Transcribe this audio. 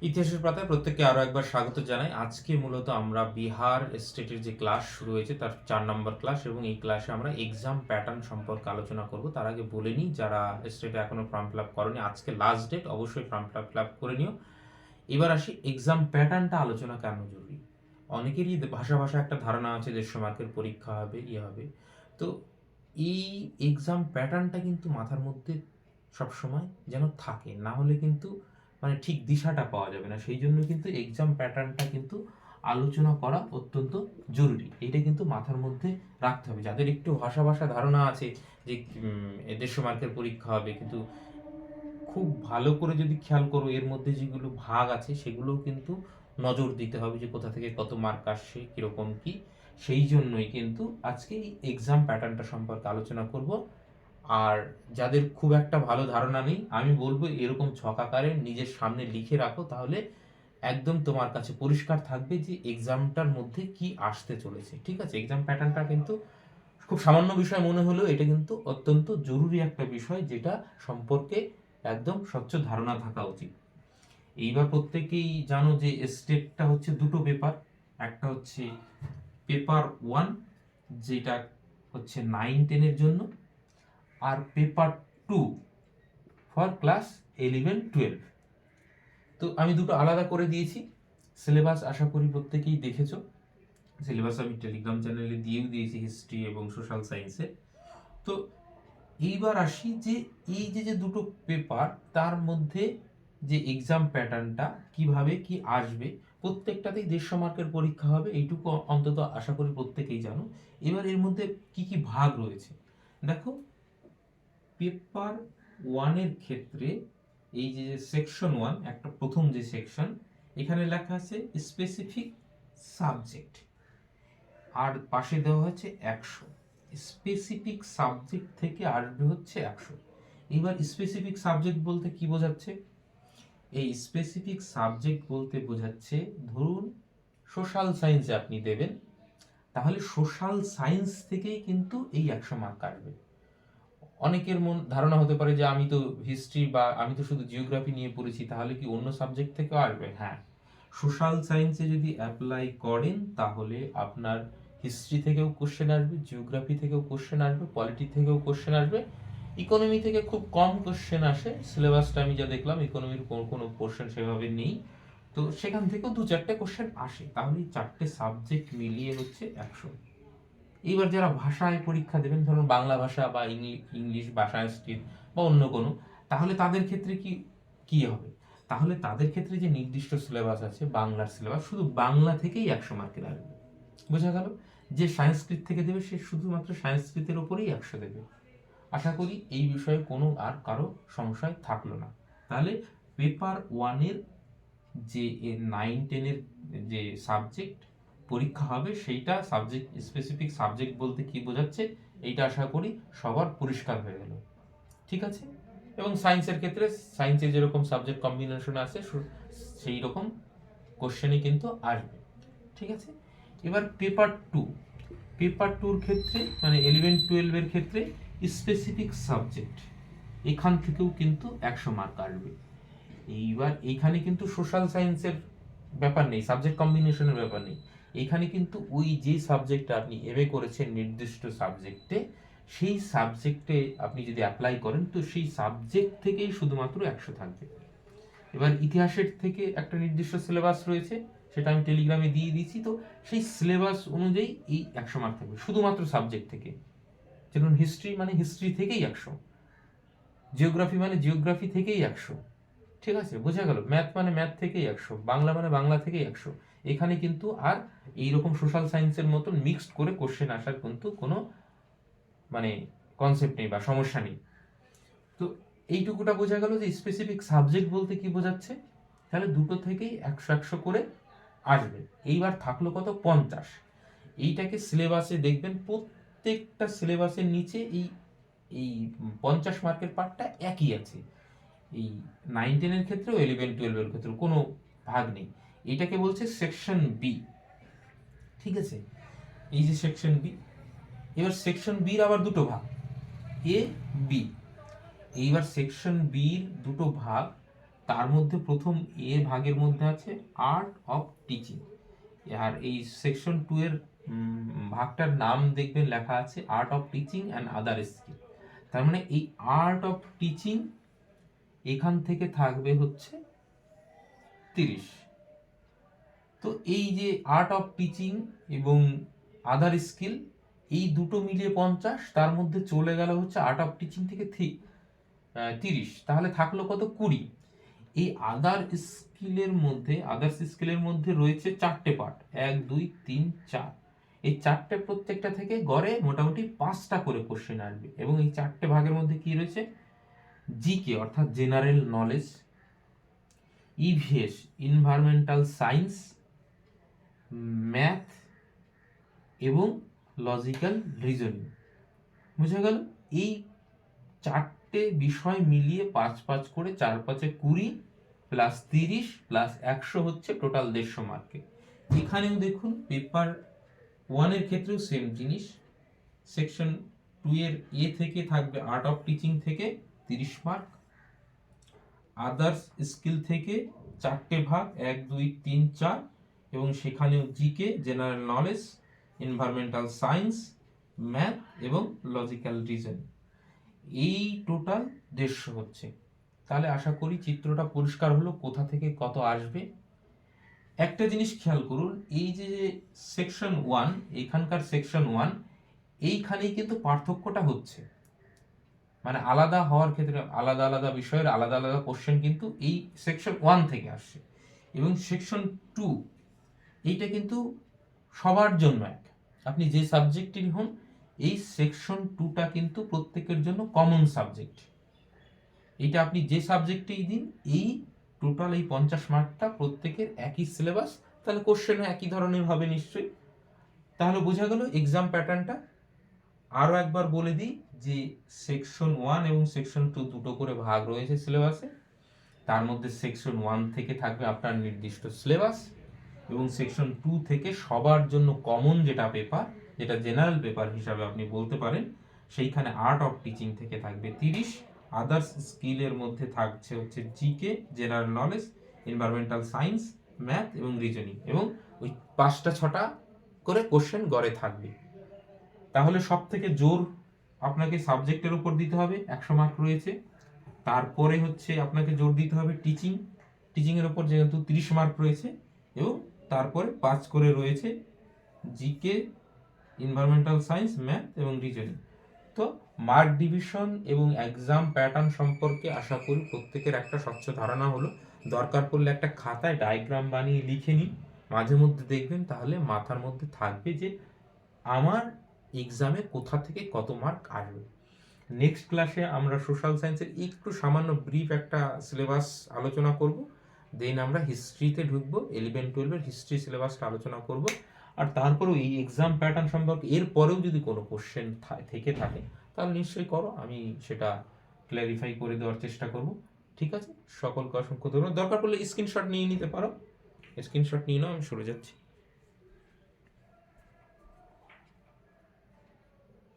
ইতিহাসের পাতায় প্রত্যেককে আরও একবার স্বাগত জানাই। আজকে মূলত আমরা বিহার স্টেটের যে ক্লাস শুরু হয়েছে তার 4 নম্বর ক্লাস, এবং এই ক্লাসে আমরা এক্সাম প্যাটার্ন সম্পর্কে আলোচনা করব। তার আগে বলে নিই, যারা স্টেটে এখনও ফর্ম ফিল আপ করেনি, আজকে লাস্ট ডেট, অবশ্যই ফর্ম ফিল আপ করে নিও। এবার আসি, এক্সাম প্যাটার্নটা আলোচনা কেন জরুরি। অনেকেরই ভাষা ভাষা একটা ধারণা আছে 150 মার্কের পরীক্ষা হবে, হবে। তো এই এক্সাম প্যাটার্নটা কিন্তু মাথার মধ্যে সবসময় যেন থাকে, না হলে কিন্তু মানে ঠিক দিশাটা পাওয়া যাবে না। সেই জন্য কিন্তু এক্সাম প্যাটার্নটা কিন্তু আলোচনা করা অত্যন্ত জরুরি। এটা কিন্তু মাথার মধ্যে রাখতে হবে। যাদের একটু ভাষা ভাষা ধারণা আছে যে 150 মার্কের পরীক্ষা হবে, কিন্তু খুব ভালো করে যদি খেয়াল করো এর মধ্যে যেগুলো ভাগ আছে সেগুলোও কিন্তু নজর দিতে হবে, যে কোথা থেকে কত মার্ক আসছে, কীরকম কি। সেই জন্যই কিন্তু আজকে এই এক্সাম প্যাটার্নটা সম্পর্কে আলোচনা করব। আর যাদের খুব একটা ভালো ধারণা নেই, আমি বলবো এরকম ছকাকারে নিজের সামনে লিখে রাখো, তাহলে একদম তোমার কাছে পরিষ্কার থাকবে যে এক্সামটার মধ্যে কি আসতে চলেছে। ঠিক আছে, এক্সাম প্যাটার্নটা কিন্তু খুব সামান্য বিষয় মনে হলেও এটা কিন্তু অত্যন্ত জরুরি একটা বিষয়, যেটা সম্পর্কে একদম স্বচ্ছ ধারণা থাকা উচিত। এইবার প্রত্যেকেই জানো যে স্টেটটা হচ্ছে দুটো পেপার। একটা হচ্ছে পেপার 1, যেটা হচ্ছে 9-10-এর জন্য, আর পেপার 2 ফর ক্লাস 11-12। তো আমি দুটো আলাদা করে দিয়েছি। সিলেবাস আশা করি প্রত্যেকেই দেখেছো। সিলেবাস আমি টেলিগ্রাম চ্যানেলে দিয়েও দিয়েছি, হিস্ট্রি এবং সোশ্যাল সায়েন্সে। তো এইবার আসি যে এই যে যে দুটো পেপার, তার মধ্যে যে এক্সাম প্যাটার্নটা কিভাবে কি আসবে। প্রত্যেকটাতেই 150 মার্কের পরীক্ষা হবে, এইটুকু অন্তত আশা করি প্রত্যেকেই জানো। এবার এর মধ্যে কি কি ভাগ রয়েছে দেখো। পেপার 1-এর ক্ষেত্রে এই যে সেকশন 1, একটা প্রথম যে সেকশন, এখানে লেখা আছে স্পেসিফিক সাবজেক্ট, আর পাশে দেওয়া হচ্ছে 100। স্পেসিফিক সাবজেক্ট থেকে আসবে হচ্ছে 100। এবার স্পেসিফিক সাবজেক্ট বলতে কি বোঝাচ্ছে? এই স্পেসিফিক সাবজেক্ট বলতে বোঝাচ্ছে, ধরুন সোশ্যাল সায়েন্সে আপনি দেবেন, তাহলে সোশ্যাল সায়েন্স থেকেই কিন্তু এই 100 মার্ক আসবে। অনেকের ধারণা হতে পারে যে আমি তো হিস্ট্রি বা আমি তো শুধু জিওগ্রাফি নিয়ে পড়েছি, তাহলে কি অন্য সাবজেক্ট থেকেও আসবে? হ্যাঁ, সোশ্যাল সায়েন্সে যদি অ্যাপ্লাই করেন তাহলে আপনার হিস্ট্রি থেকেও কোশ্চেন আসবে, জিওগ্রাফি থেকেও কোশ্চেন আসবে, পলিটি থেকেও কোশ্চেন আসবে। ইকোনমি থেকে খুব কম কোশ্চেন আসে, সিলেবাসটা আমি যা দেখলাম ইকোনমির কোনো পোর্শন সেভাবে নেই। তো সেখান থেকেও 2-4টে কোশ্চেন আসে, তাহলে এই 4টে সাবজেক্ট মিলিয়ে হচ্ছে 100। এইবার যারা ভাষায় পরীক্ষা দেবেন, ধরুন বাংলা ভাষা বা ইংলিশ বা সংস্কৃত বা অন্য কোনো, তাহলে তাদের ক্ষেত্রে কি কি হবে? তাহলে তাদের ক্ষেত্রে যে নির্দিষ্ট সিলেবাস আছে, বাংলার সিলেবাস, শুধু বাংলা থেকেই 100 মার্কের আসবে। বোঝা গেল? যে সংস্কৃত থেকে দেবে সে শুধুমাত্র সংস্কৃতের ওপরেই 100 দেবে। আশা করি এই বিষয়ে কোনো আর কারো সংশয় থাকলো না। তাহলে পেপার 1-এর যে 9-10-এর যে সাবজেক্ট পরীক্ষা হবে, সেইটা সাবজেক্ট, স্পেসিফিক সাবজেক্ট বলতে কি বোঝাচ্ছে, এইটা আশা করি সবার পরিষ্কার হয়ে গেল। ঠিক আছে? এবং সায়েন্সের ক্ষেত্রে, সায়েন্সে যেরকম সাবজেক্ট কম্বিনেশন আছে সেই রকম কোশ্চেনই কিন্তু আসবে। ঠিক আছে? এবার পেপার 2, পেপার 2-র ক্ষেত্রে মানে 11-12-এর ক্ষেত্রে স্পেসিফিক সাবজেক্ট, এখান থেকেও কিন্তু 100 মার্ক আসবে। এইবার এইখানে কিন্তু সোশ্যাল সায়েন্সের ব্যাপার নেই, সাবজেক্ট কম্বিনেশনের ব্যাপার নেই। এখানে কিন্তু ওই যে সাবজেক্টটা আপনি এমএ করেছেন নির্দিষ্ট সাবজেক্টে, সেই সাবজেক্টে আপনি যদি অ্যাপ্লাই করেন, তো সেই সাবজেক্ট থেকেই শুধুমাত্র 100 থাকবে। এবার ইতিহাসের থেকে একটা নির্দিষ্ট সিলেবাস রয়েছে, সেটা আমি টেলিগ্রামে দিয়ে দিয়েছি। তো সেই সিলেবাস অনুযায়ী এই 100 মার্ক থাকবে শুধুমাত্র সাবজেক্ট থেকে। যেমন হিস্ট্রি মানে হিস্ট্রি থেকেই 100, জিওগ্রাফি মানে জিওগ্রাফি থেকেই 100। ঠিক আছে, বোঝা গেল? ম্যাথ মানে ম্যাথ থেকেই 100, বাংলা মানে বাংলা থেকেই 100। এখানে কিন্তু আর এইরকম সোশ্যাল সায়েন্সের মতন মিক্সড করে কোশ্চেন আসার কিন্তু কোনো মানে কনসেপ্ট নেই বা সমস্যা নেই। তো এইটুকুটা বোঝা গেল যে স্পেসিফিক সাবজেক্ট বলতে কি বোঝাচ্ছে। তাহলে দুটো থেকেই 100-100 করে আসবে। এইবার থাকলো কত? 50। এইটাকে সিলেবাসে দেখবেন, প্রত্যেকটা সিলেবাসের নিচে এই এই 50 মার্কের পার্টটা একই আছে। এই 9-10-এর ক্ষেত্রেও 11-12-এর ক্ষেত্রেও কোনো ভাগ নেই। এটাকে বলছে সেকশন বি। ঠিক আছে, এই যে সেকশন বি। এবার সেকশন বির আবার দুটো ভাগ, এ বি। এইবার সেকশন বির দুটো ভাগ, তার মধ্যে প্রথম এ ভাগের মধ্যে আছে আর্ট অফ টিচিং, আর এই সেকশন 2 এর ভাগটার নাম দেখবেন লেখা আছে art of teaching and other skill. তার মানে এই আর্ট অফ টিচিং এখান থেকে থাকবে হচ্ছে 30। তো এই যে আর্ট অফ টিচিং এবং আদার স্কিল এই দুটো মিলিয়ে 50, তার মধ্যে চলে গেল হচ্ছে আর্ট অফ টিচিং থেকে 30, তাহলে থাকলো কত 20। এই আদার্স স্কিলের মধ্যে রয়েছে 4টে পার্ট, 1 2 3 4। এই 4টে প্রত্যেকটা থেকে গড়ে মোটামুটি 5টা করে কোশ্চেন আসবে, এবং এই 4টে ভাগের মধ্যে কি রয়েছে, জিকে অর্থাৎ general knowledge, EVS environmental science, math এবং লজিক্যাল রিজনিং। বুঝা গেল? এই 4টে বিষয় মিলিয়ে 5 করে 4 5 20 প্লাস 30 প্লাস 100 হচ্ছে টোটাল 150 মার্কে। এখানেও দেখুন পেপার 1 এর ক্ষেত্রেও সেম জিনিস, সেকশন 2 এর এ থেকে থাকবে আর্ট অফ টিচিং থেকে 30 মার্ক, আদার্স স্কিল থেকে 4টে ভাগ 1 2 3 4, এবং সেখানেও GK general knowledge, environmental science, math এবং লজিক্যাল রিজন, এই টোটাল 150 হচ্ছে। তাহলে আশা করি চিত্রটা পরিষ্কার হলো কোথা থেকে কত আসবে। একটা জিনিস খেয়াল করুন, এই যে সেকশন 1, এখানকার সেকশন 1 এইখানেই কিন্তু পার্থক্যটা হচ্ছে, মানে আলাদা হওয়ার ক্ষেত্রে আলাদা আলাদা বিষয়ের আলাদা আলাদা কোশ্চেন কিন্তু এই সেকশন 1 থেকে আসছে, এবং সেকশন 2 এইটা কিন্তু সবার জন্য এক, আপনি যে সাবজেক্টেরই হন এই সেকশন 2টা কিন্তু প্রত্যেকের জন্য কমন সাবজেক্ট। এটা আপনি যে সাবজেক্টেই দিন এই টোটাল এই 50 মার্কটা প্রত্যেকের একই সিলেবাস, তাহলে কোশ্চেনও একই ধরনের হবে নিশ্চয়ই। তাহলে বোঝা গেল এক্সাম প্যাটার্নটা। আরও একবার বলে দিই যে সেকশন 1 এবং সেকশন 2 দুটো করে ভাগ রয়েছে সিলেবাসে, তার মধ্যে সেকশন 1 থেকে থাকবে আপনার নির্দিষ্ট সিলেবাস, এবং সেকশন 2 থেকে সবার জন্য কমন যেটা পেপার, যেটা জেনারেল পেপার হিসাবে আপনি বলতে পারেন, সেইখানে আর্ট অফ টিচিং থেকে থাকবে 30, আদার্স স্কিলের মধ্যে থাকছে হচ্ছে GK general knowledge, environmental science, math এবং রিজনিং, এবং ওই 5টা 6টা করে কোশ্চেন গড়ে থাকবে। তাহলে সব থেকে জোর আপনাকে সাবজেক্টের উপর দিতে হবে, 100 মার্ক রয়েছে। তারপরে হচ্ছে আপনাকে জোর দিতে হবে টিচিংয়ের উপর, যেহেতু 30 মার্ক রয়েছে, এবং তারপরে 5 করে রয়েছে জিকে, এনভায়রনমেন্টাল সায়েন্স, ম্যাথ এবং রিজনিং। তো মার্ক ডিভিশন এবং এক্সাম প্যাটার্ন সম্পর্কে আশা করি প্রত্যেকের একটা স্বচ্ছ ধারণা হলো। দরকার পড়লে একটা খাতায় ডায়াগ্রাম বানিয়ে লিখে নিন, মাঝে মধ্যে দেখবেন, তাহলে মাথার মধ্যে থাকবে যে আমার এক্সামে কোথা থেকে কত মার্ক আসবে। নেক্সট ক্লাসে আমরা সোশ্যাল সায়েন্সের একটু সামান্য ব্রিফ একটা সিলেবাস আলোচনা করব, দেন আমরা হিস্ট্রিতে ঢুকবো, 11-12 হিস্ট্রি সিলেবাসটা আলোচনা করব। আর তারপরেও এই এক্সাম প্যাটার্ন সম্পর্কে এরপরেও যদি কোনো কোশ্চেন থেকে থাকে তাহলে নিশ্চয়ই করো, আমি সেটা ক্ল্যারিফাই করে দেওয়ার চেষ্টা করব। ঠিক আছে, সকলকে অসংখ্য ধন্যবাদ। দরকার পড়লে স্ক্রিনশট নিয়ে নিতে পারো, স্ক্রিনশট নিয়ে নাও, আমি সরে যাচ্ছি।